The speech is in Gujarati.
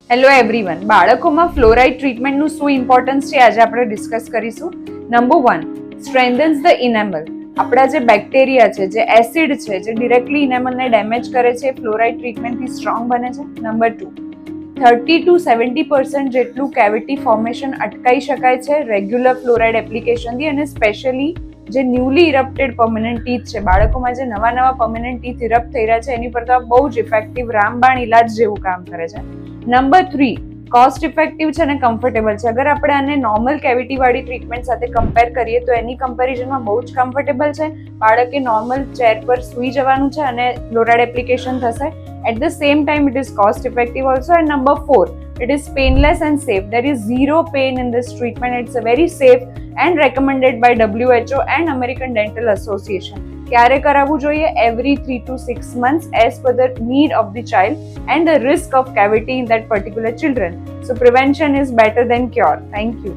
હેલો એવરીવન, બાળકોમાં ફ્લોરાઇડ ટ્રીટમેન્ટનું શું ઇમ્પોર્ટન્સ છે આજે આપણે ડિસ્કસ કરીશું. Number 1, strengthens the enamel. આપણા જે બેક્ટેરિયા છે, જે એસિડ છે, જે ડિરેક્ટલી ઇનેમલને ડેમેજ કરે છે, ફ્લોરાઇડ ટ્રીટમેન્ટથી સ્ટ્રોંગ બને છે. નંબર 2, 30 to 70% જેટલું કેવિટી ફોર્મેશન અટકાઈ શકાય છે રેગ્યુલર ફ્લોરાઇડ એપ્લિકેશનથી, અને સ્પેશિયલી જે ન્યૂલી ઇરપ્ટેડ પર્મનન્ટ ટીથ છે, બાળકોમાં જે નવા પર્મનન્ટ ટીથ ઇરપ્ટ થઈ રહ્યા છે એની પર તો બહુ જ ઇફેક્ટિવ રામબાણ ઇલાજ જેવું કામ કરે છે. નંબર 3, કોસ્ટ ઇફેક્ટિવ છે અને કમ્ફર્ટેબલ છે. અગર આપણે આને નોર્મલ કેવિટી વાળી ટ્રીટમેન્ટ સાથે કમ્પેર કરીએ તો એની કમ્પેરિઝનમાં બહુ જ કમ્ફર્ટેબલ છે. બાળકે નોર્મલ ચેર પર સૂઈ જવાનું છે અને ફ્લોરાઇડ એપ્લિકેશન થશે. At the same time, it is cost effective also. And number 4, it is painless and safe. There is zero pain in this treatment. It's a very safe and recommended by WHO and American Dental Association. ક્યારે કરાવવું જોઈએ? Every 3 to 6 months as per the need of the child and the risk of cavity in that particular children. So prevention is better than cure. Thank you.